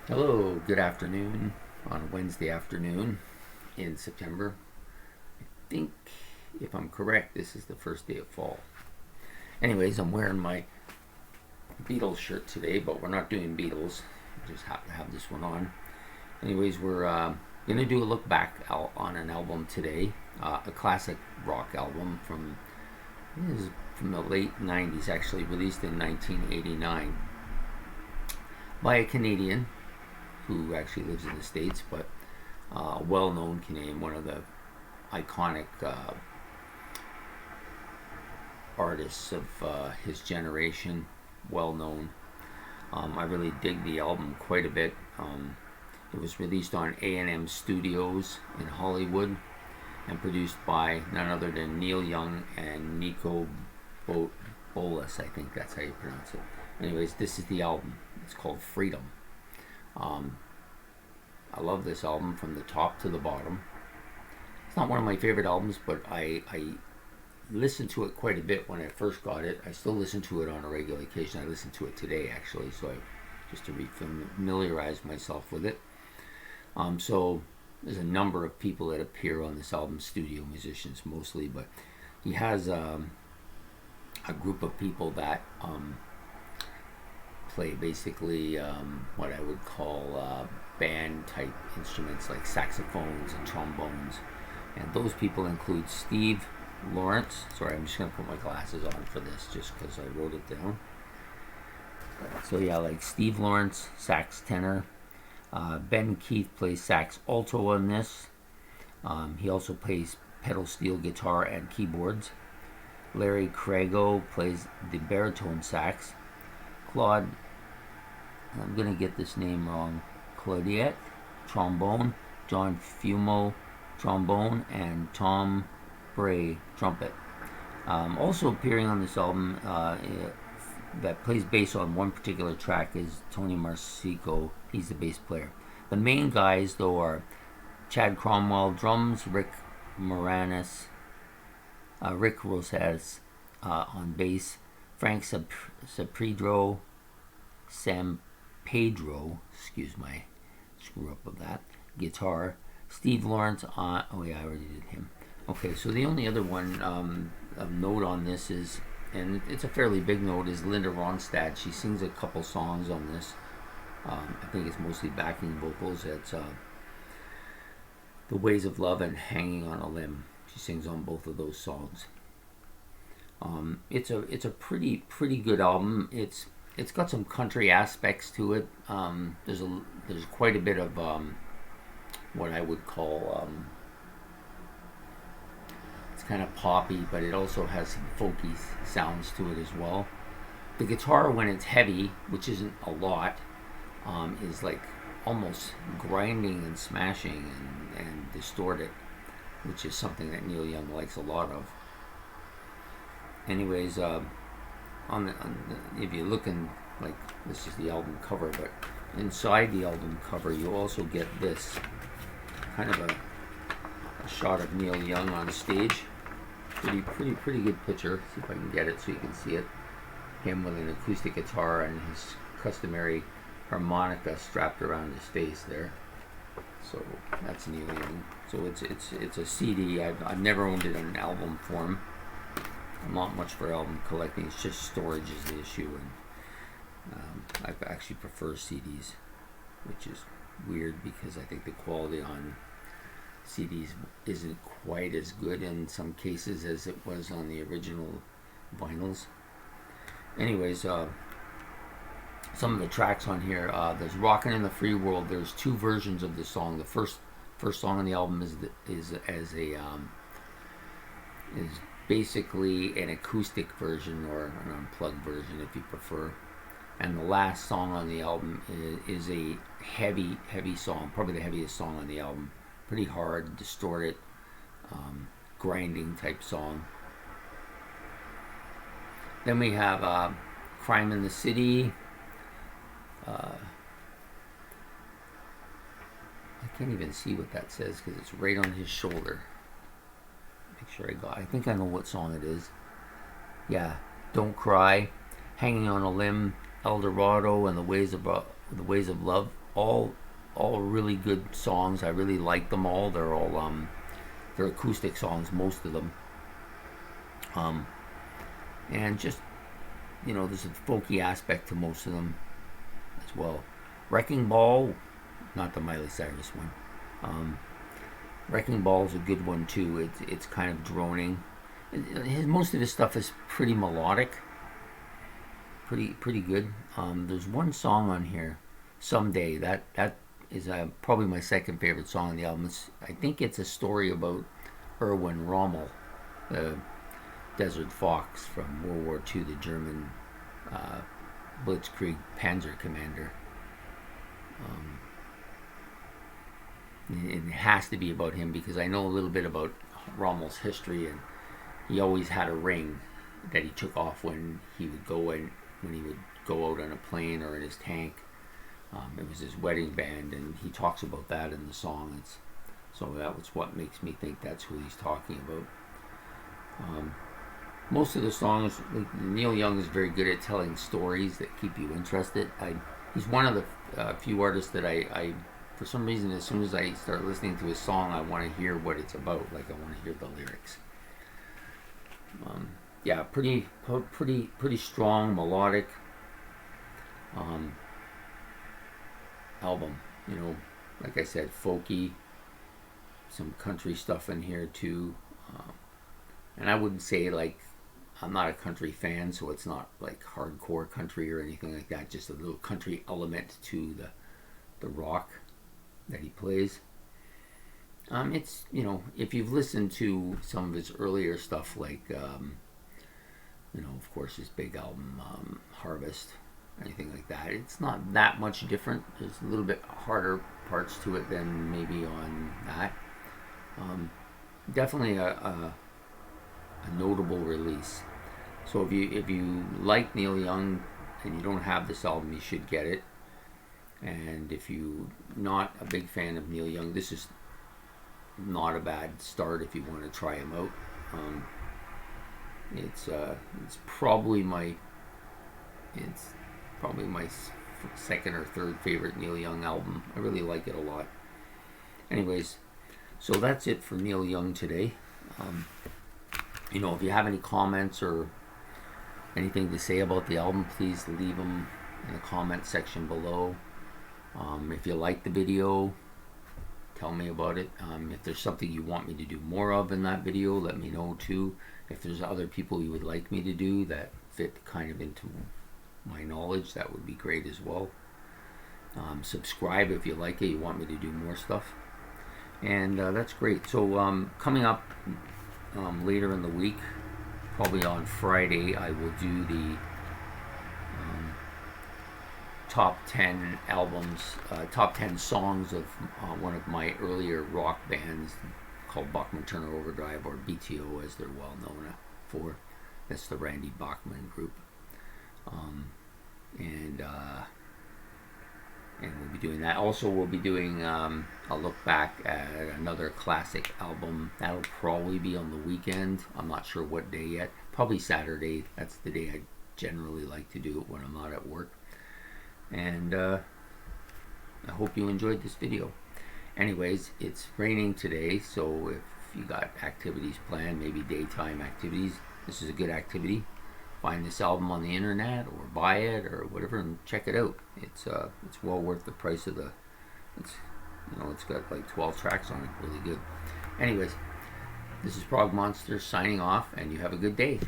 Hello, good afternoon on a Wednesday afternoon in September. I think, if I'm correct, this is the first day of fall. Anyways, I'm wearing my Beatles shirt today, but we're not doing Beatles. I just happen to have this one on. Anyways, we're going to do a look back on an album today, a classic rock album from the late 90s, actually released in 1989 by a Canadian who actually lives in the States, but well-known Canadian, one of the iconic artists of his generation, well-known. I really dig the album quite a bit. It was released on A&M Studios in Hollywood and produced by none other than Neil Young and Nico Bolas. I think that's how you pronounce it. Anyways, this is the album. It's called Freedom. Um, I love this album from the top to the bottom. It's not one of my favorite albums, but I listened to it quite a bit when I first got it. I still listen to it on a regular occasion. I listen to it today, actually, just to familiarize myself with it. So there's a number of people that appear on this album, studio musicians mostly, but he has a group of people that play basically what I would call band type instruments like saxophones and trombones. And those people include Steve Lawrence. Sorry, I'm just going to put my glasses on for this just because I wrote it down. So, yeah, like Steve Lawrence, sax tenor. Ben Keith plays sax alto on this. He also plays pedal steel guitar and keyboards. Larry Crago plays the baritone sax. Claude, I'm going to get this name wrong, Claudette, trombone. John Fumo, trombone. And Tom Bray, trumpet. Also appearing on this album that plays bass on one particular track is Tony Marsico. He's the bass player. The main guys, though, are Chad Cromwell, drums, Rick Moranis, Rick Rosas on bass, Frank Sapedro, Sam Pedro, excuse my screw up of that, guitar, Steve Lawrence on, oh yeah, I already did him. Okay, so the only other one of note on this is, and it's a fairly big note, is Linda Ronstadt. She sings a couple songs on this. I think it's mostly backing vocals. It's The Ways of Love and Hanging on a Limb. She sings on both of those songs. It's a pretty good album. It's got some country aspects to it. There's quite a bit of what I would call it's kind of poppy, but it also has some folky sounds to it as well. The guitar, when it's heavy, which isn't a lot, is like almost grinding and smashing and distorted, which is something that Neil Young likes a lot of. Anyways, if you're looking, like, this is the album cover, but inside the album cover you also get this kind of a shot of Neil Young on stage. Pretty good picture. See if I can get it so you can see it. Him with an acoustic guitar and his customary harmonica strapped around his face there. So that's Neil Young. So it's a CD. I've never owned it in an album form. I'm not much for album collecting. It's just storage is the issue, and I actually prefer CDs, which is weird because I think the quality on CDs isn't quite as good in some cases as it was on the original vinyls. Anyways, some of the tracks on here, there's "Rockin' in the Free World." There's two versions of the song. The first song on the album is basically an acoustic version or an unplugged version, if you prefer. And the last song on the album is a heavy song, probably the heaviest song on the album. Pretty hard, distorted, grinding type song. Then we have "Crime in the City." I can't even see what that says because it's right on his shoulder. Make sure I think I know what song it is. Yeah, "Don't Cry," "Hanging on a Limb," "El Dorado," and the Ways of Love." all all really good songs. I really like them all. They're acoustic songs, most of them. Um, and just, there's a folky aspect to most of them as well. Wrecking Ball, not the Miley Cyrus one. Um, Wrecking Ball is a good one too. It's kind of droning. Most of his stuff is pretty melodic, pretty good. There's one song on here, Someday. That is probably my second favorite song on the album. I think it's a story about Erwin Rommel, the Desert Fox from World War II, the German uh, Blitzkrieg Panzer commander. Um, it has to be about him because I know a little bit about Rommel's history, and he always had a ring that he took off when he would go out on a plane or in his tank. It was his wedding band, and he talks about that in the song. So that was what makes me think that's who he's talking about. Most of the songs, like Neil Young is very good at telling stories that keep you interested. He's one of the few artists that I, for some reason, as soon as I start listening to his song, I want to hear what it's about. Like, I want to hear the lyrics. Yeah, pretty strong, melodic album. Like I said, folky, some country stuff in here too. And I wouldn't say, like, I'm not a country fan, so it's not like hardcore country or anything like that. Just a little country element to the rock that he plays. It's, if you've listened to some of his earlier stuff, like, of course, his big album, Harvest, anything like that, it's not that much different. There's a little bit harder parts to it than maybe on that. Definitely a notable release. So if you like Neil Young and you don't have this album, you should get it. And if you're not a big fan of Neil Young, this is not a bad start if you want to try him out. It's probably my second or third favorite Neil Young album. I really like it a lot. Anyways, so that's it for Neil Young today. If you have any comments or anything to say about the album, please leave them in the comment section below. If you like the video, tell me about it. If there's something you want me to do more of in that video, let me know too. If there's other people you would like me to do that fit kind of into my knowledge, that would be great as well. Subscribe if you like it, you want me to do more stuff. And that's great. So coming up later in the week, probably on Friday, I will do the top 10 albums, top 10 songs of one of my earlier rock bands called Bachman Turner Overdrive, or BTO as they're well known for. That's the Randy Bachman group. And we'll be doing that. Also, we'll be doing a look back at another classic album. That'll probably be on the weekend. I'm not sure what day yet. Probably Saturday. That's the day I generally like to do it when I'm not at work. And I hope you enjoyed this video. Anyways, it's raining today, so if you got activities planned, maybe daytime activities, this is a good activity. Find this album on the internet or buy it or whatever and check it out. It's well worth the price of it's got like 12 tracks on it, really good. Anyways, this is Prog Monster signing off, and you have a good day.